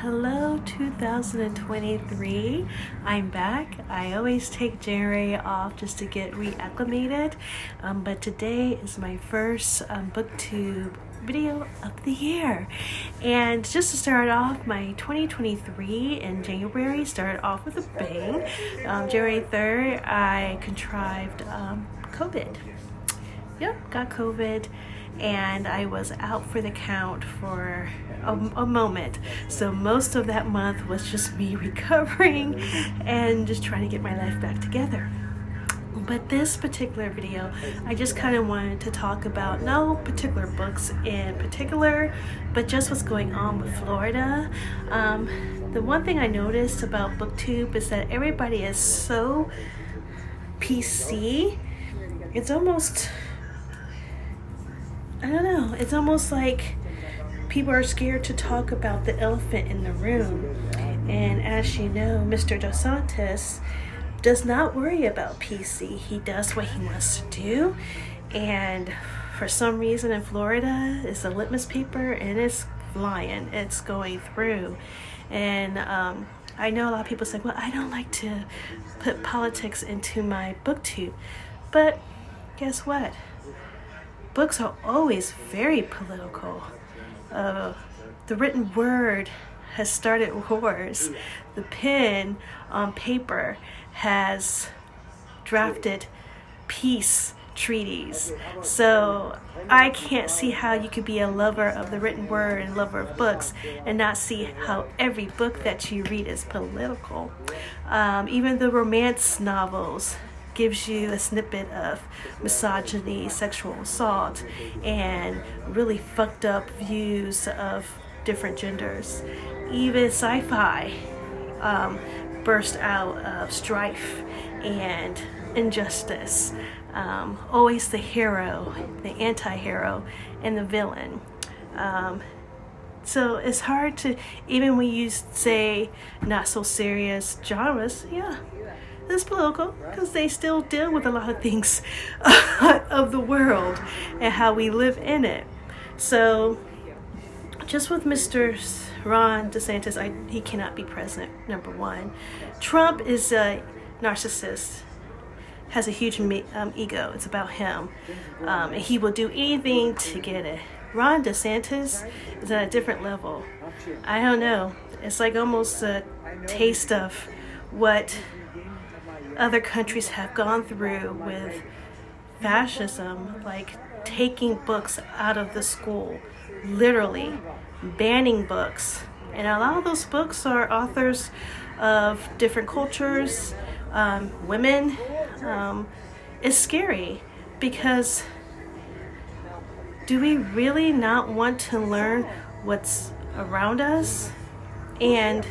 Hello 2023. I'm back. I always take January off just to get reacclimated, but today is my first booktube video of the year. And just to start off, my 2023 in January started off with a bang. January 3rd, I contrived COVID. Yep, got COVID, and I was out for the count for a moment. So most of that month was just me recovering and just trying to get my life back together. But this particular video, I just kind of wanted to talk about no particular books in particular, but just what's going on with Florida. The one thing I noticed about BookTube is that everybody is so PC. It's almost, I don't know, it's almost like people are scared to talk about the elephant in the room. And as you know, Mr. DeSantis does not worry about PC. He does what he wants to do. And for some reason in Florida, it's a litmus paper and it's flying. It's going through. And I know a lot of people say, well, I don't like to put politics into my BookTube. But guess what? Books are always very political. The written word has started wars. The pen on paper has drafted peace treaties. So I can't see how you could be a lover of the written word and lover of books and not see how every book that you read is political. Even the romance novels gives you a snippet of misogyny, sexual assault, and really fucked up views of different genders. Even sci-fi burst out of strife and injustice. Always the hero, the anti-hero, and the villain. So it's hard to, even when you say not so serious genres, yeah, it's political because they still deal with a lot of things of the world and how we live in it. So just with Mr. Ron DeSantis, he cannot be president, number one. Trump is a narcissist, has a huge ego. It's about him. And he will do anything to get it. Ron DeSantis is at a different level. I don't know. It's like almost a taste of what other countries have gone through with fascism, like taking books out of the school, literally banning books. And a lot of those books are authors of different cultures, women. It's scary because do we really not want to learn what's around us? And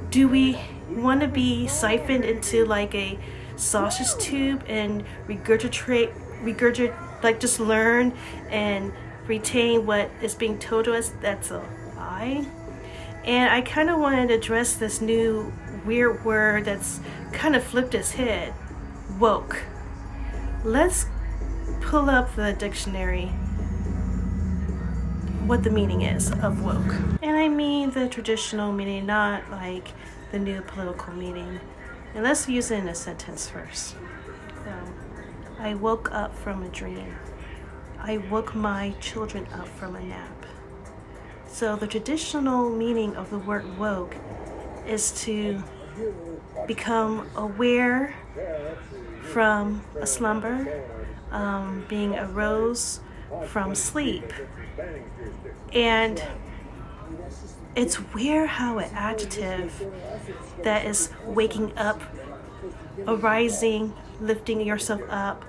do we want to be siphoned into like a sausage tube and regurgitate, like just learn and retain what is being told to us? That's a lie. And I kind of wanted to address this new weird word that's kind of flipped its head, woke. Let's pull up the dictionary, what the meaning is of woke. And I mean the traditional meaning, not like the new political meaning. And let's use it in a sentence first. I woke up from a dream. I woke my children up from a nap. So the traditional meaning of the word woke is to become aware from a slumber, being arose from sleep. And it's weird how an adjective that is waking up, arising, lifting yourself up,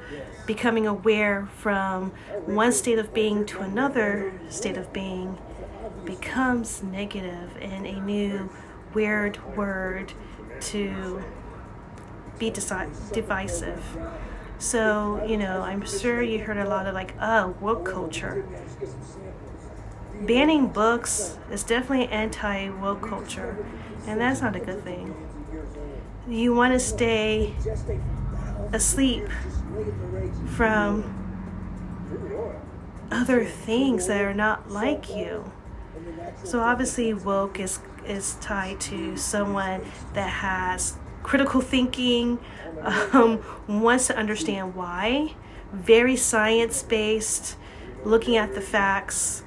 becoming aware from one state of being to another state of being becomes negative and a new weird word to be divisive. So, you know, I'm sure you heard a lot of like, woke culture. Banning books is definitely anti-woke culture, and that's not a good thing. You want to stay asleep from other things that are not like you. So obviously woke is tied to someone that has critical thinking, wants to understand why, very science-based, looking at the facts,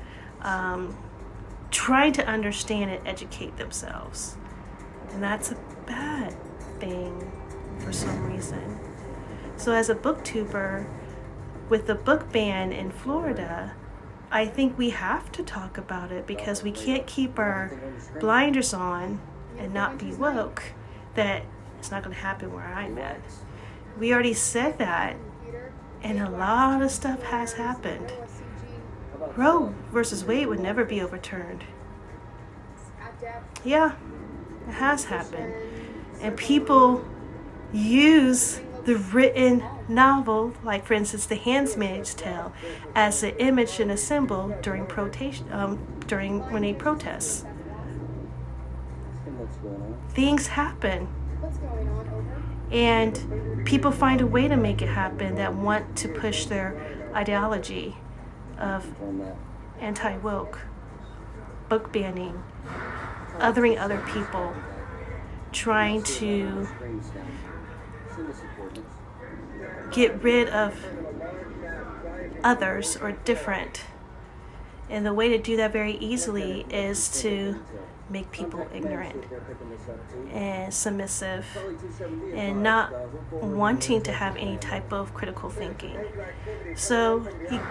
trying to understand and educate themselves. And that's a bad thing for some reason. So as a booktuber, with the book ban in Florida, I think we have to talk about it because we can't keep our blinders on and not be woke that it's not going to happen where I'm at. We already said that, and a lot of stuff has happened. Roe versus Wade would never be overturned. Yeah, it has happened. And people use the written novel, like for instance, The Handmaid's Tale, as an image and a symbol during when they protest. Things happen, and people find a way to make it happen that want to push their ideology of anti-woke, book banning, othering other people, trying to get rid of others or different. And the way to do that very easily is to make people ignorant and submissive and not wanting to have any type of critical thinking. So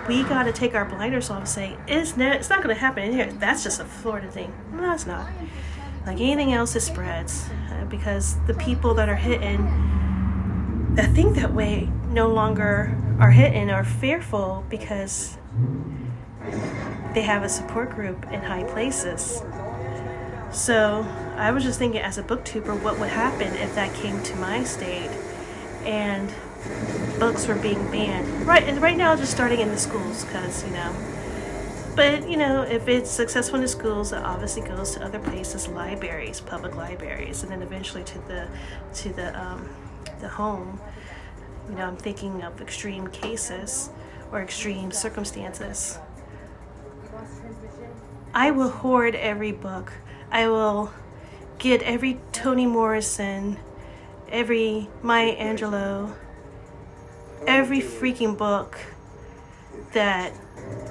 we got to take our blinders off and say, it's not going to happen in here. That's just a Florida thing. No, it's not. Like anything else, it spreads because the people that are hitting that think that way no longer are hitting or fearful because they have a support group in high places. So I was just thinking, as a booktuber, what would happen if that came to my state and books were being banned? Right now, just starting in the schools, because But if it's successful in the schools, it obviously goes to other places, libraries, public libraries, and then eventually to the home. I'm thinking of extreme cases or extreme circumstances. I will hoard every book. I will get every Toni Morrison, every Maya Angelou, every freaking book that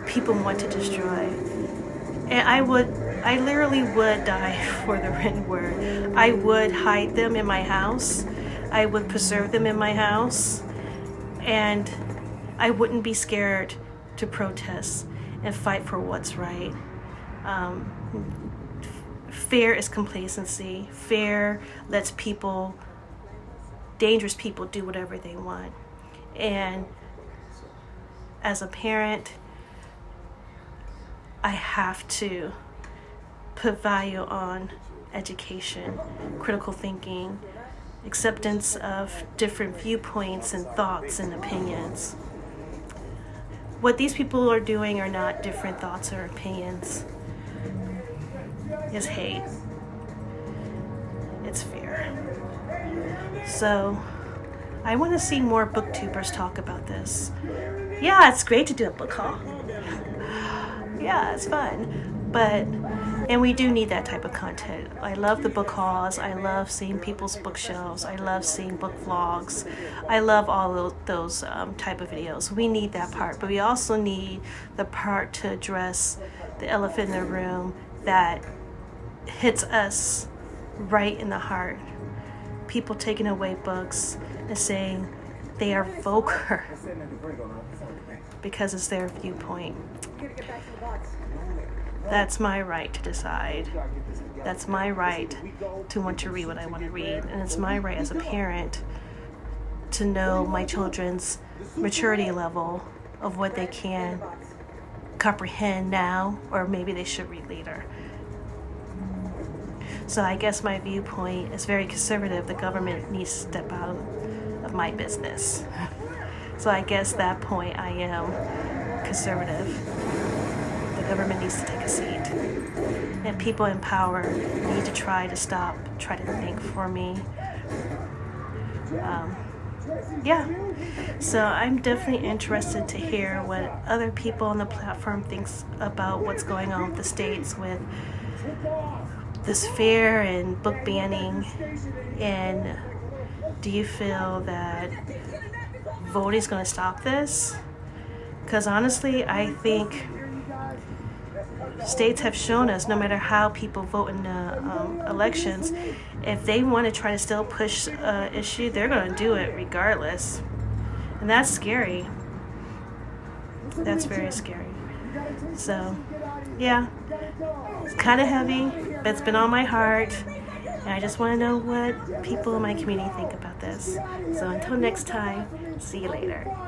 people want to destroy. And I literally would die for the written word. I would hide them in my house. I would preserve them in my house. And I wouldn't be scared to protest and fight for what's right. Fear is complacency. Fear lets dangerous people do whatever they want. And as a parent, I have to put value on education, critical thinking, acceptance of different viewpoints and thoughts and opinions. What these people are doing are not different thoughts or opinions. It's hate. It's fear. So I want to see more booktubers talk about this. Yeah, it's great to do a book haul. Yeah, it's fun. And we do need that type of content. I love the book hauls. I love seeing people's bookshelves. I love seeing book vlogs. I love all those type of videos. We need that part, but we also need the part to address the elephant in the room that hits us right in the heart. People taking away books and saying they are vulgar because it's their viewpoint. That's my right to decide. That's my right to want to read what I want to read. And it's my right as a parent to know my children's maturity level of what they can comprehend now, or maybe they should read later. So I guess my viewpoint is very conservative. The government needs to step out of my business. So I guess that point I am conservative. The government needs to take a seat. And people in power need to try to think for me. yeah. So I'm definitely interested to hear what other people on the platform thinks about what's going on with the states with this fair and book banning. And do you feel that voting is going to stop this? Because honestly, I think states have shown us no matter how people vote in the elections, if they want to try to still push an issue, they're going to do it regardless. And that's scary. That's very scary. So, yeah, it's kind of heavy, but it's been on my heart. And I just want to know what people in my community think about this. So until next time, see you later.